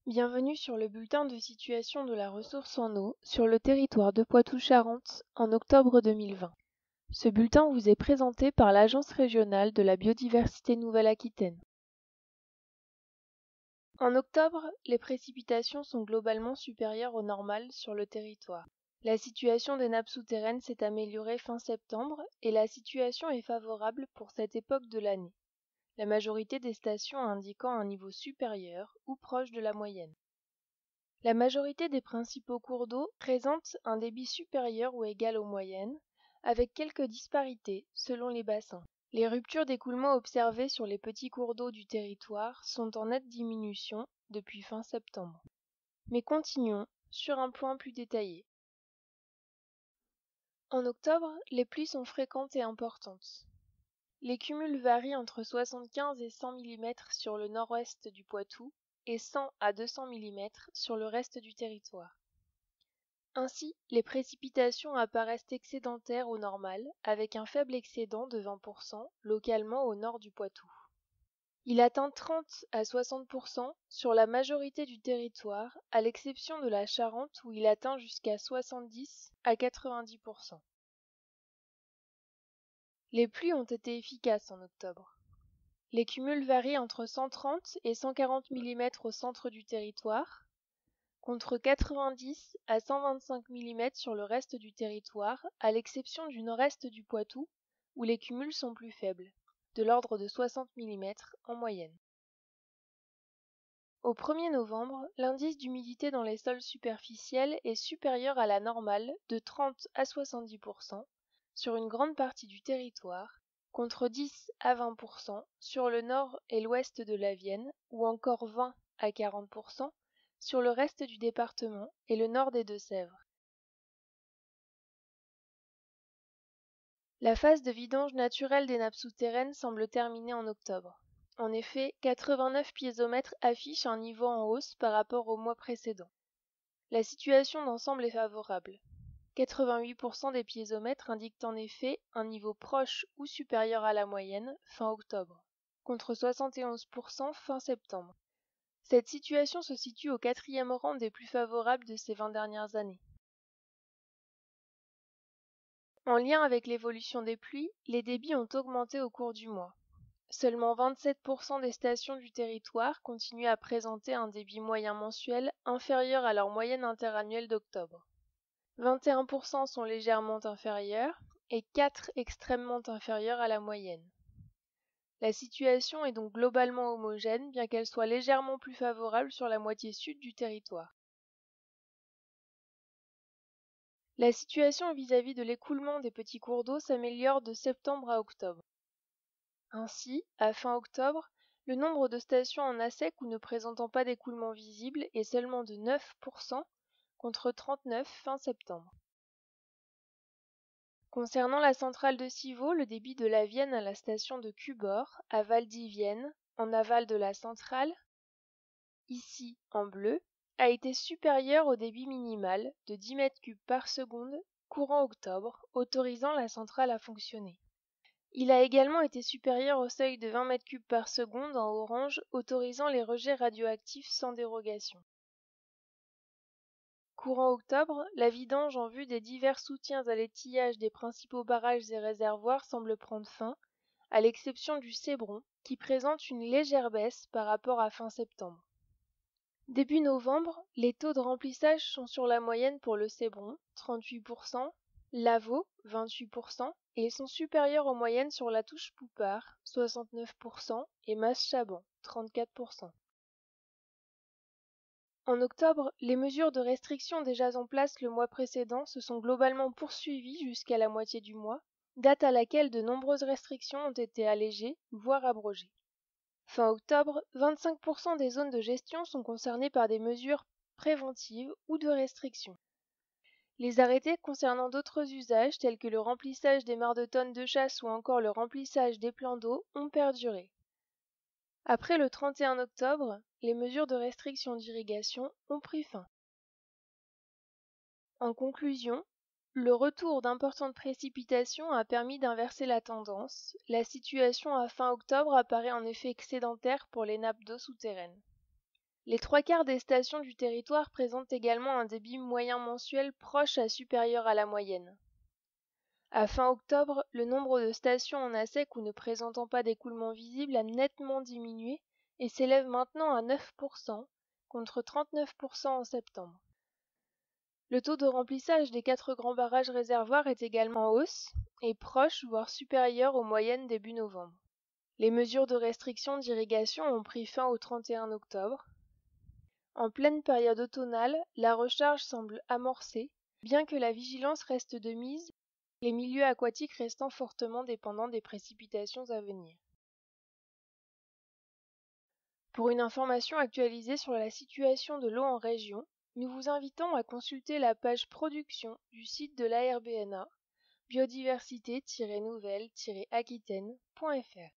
Bienvenue sur le bulletin de situation de la ressource en eau sur le territoire de Poitou-Charentes en octobre 2020. Ce bulletin vous est présenté par l'Agence régionale de la biodiversité Nouvelle-Aquitaine. En octobre, les précipitations sont globalement supérieures aux normales sur le territoire. La situation des nappes souterraines s'est améliorée fin septembre et la situation est favorable pour cette époque de l'année, la majorité des stations indiquant un niveau supérieur ou proche de la moyenne. La majorité des principaux cours d'eau présentent un débit supérieur ou égal aux moyennes, avec quelques disparités selon les bassins. Les ruptures d'écoulement observées sur les petits cours d'eau du territoire sont en nette diminution depuis fin septembre. Mais continuons sur un point plus détaillé. En octobre, les pluies sont fréquentes et importantes. Les cumuls varient entre 75 et 100 mm sur le nord-ouest du Poitou et 100 à 200 mm sur le reste du territoire. Ainsi, les précipitations apparaissent excédentaires au normal, avec un faible excédent de 20% localement au nord du Poitou. Il atteint 30 à 60% sur la majorité du territoire, à l'exception de la Charente où il atteint jusqu'à 70 à 90%. Les pluies ont été efficaces en octobre. Les cumuls varient entre 130 et 140 mm au centre du territoire, contre 90 à 125 mm sur le reste du territoire, à l'exception du nord-est du Poitou, où les cumuls sont plus faibles, de l'ordre de 60 mm en moyenne. Au 1er novembre, l'indice d'humidité dans les sols superficiels est supérieur à la normale de 30 à 70% sur une grande partie du territoire, contre 10 à 20% sur le nord et l'ouest de la Vienne, ou encore 20 à 40% sur le reste du département et le nord des Deux-Sèvres. La phase de vidange naturelle des nappes souterraines semble terminée en octobre. En effet, 89 piézomètres affichent un niveau en hausse par rapport au mois précédent. La situation d'ensemble est favorable. 88% des piézomètres indiquent en effet un niveau proche ou supérieur à la moyenne fin octobre, contre 71% fin septembre. Cette situation se situe au 4e rang des plus favorables de ces 20 dernières années. En lien avec l'évolution des pluies, les débits ont augmenté au cours du mois. Seulement 27% des stations du territoire continuent à présenter un débit moyen mensuel inférieur à leur moyenne interannuelle d'octobre. 21% sont légèrement inférieurs et 4 extrêmement inférieurs à la moyenne. La situation est donc globalement homogène, bien qu'elle soit légèrement plus favorable sur la moitié sud du territoire. La situation vis-à-vis de l'écoulement des petits cours d'eau s'améliore de septembre à octobre. Ainsi, à fin octobre, le nombre de stations en assec ou ne présentant pas d'écoulement visible est seulement de 9% contre 39 fin septembre. Concernant la centrale de Civaux, le débit de la Vienne à la station de Cubord, à Val-d'Yvienne, en aval de la centrale, ici en bleu, a été supérieur au débit minimal de 10 m3 par seconde courant octobre, autorisant la centrale à fonctionner. Il a également été supérieur au seuil de 20 m3 par seconde en orange, autorisant les rejets radioactifs sans dérogation. Courant octobre, la vidange en vue des divers soutiens à l'étillage des principaux barrages et réservoirs semble prendre fin, à l'exception du Cébron, qui présente une légère baisse par rapport à fin septembre. Début novembre, les taux de remplissage sont sur la moyenne pour le Cébron, 38%, Lavaux, 28%, et ils sont supérieurs aux moyennes sur la touche Poupart, 69%, et Masse-Chaban, 34%. En octobre, les mesures de restriction déjà en place le mois précédent se sont globalement poursuivies jusqu'à la moitié du mois, date à laquelle de nombreuses restrictions ont été allégées, voire abrogées. Fin octobre, 25% des zones de gestion sont concernées par des mesures préventives ou de restriction. Les arrêtés concernant d'autres usages tels que le remplissage des mares de tonnes de chasse ou encore le remplissage des plans d'eau ont perduré. Après le 31 octobre, les mesures de restriction d'irrigation ont pris fin. En conclusion, le retour d'importantes précipitations a permis d'inverser la tendance. La situation à fin octobre apparaît en effet excédentaire pour les nappes d'eau souterraines. Les trois quarts des stations du territoire présentent également un débit moyen mensuel proche à supérieur à la moyenne. À fin octobre, le nombre de stations en ASEC ou ne présentant pas d'écoulement visible a nettement diminué et s'élève maintenant à 9%, contre 39% en septembre. Le taux de remplissage des 4 grands barrages réservoirs est également en hausse et proche, voire supérieur aux moyennes début novembre. Les mesures de restriction d'irrigation ont pris fin au 31 octobre. En pleine période automnale, la recharge semble amorcée, bien que la vigilance reste de mise, les milieux aquatiques restant fortement dépendants des précipitations à venir. Pour une information actualisée sur la situation de l'eau en région, nous vous invitons à consulter la page production du site de l'ARBNA, biodiversité-nouvelle-aquitaine.fr.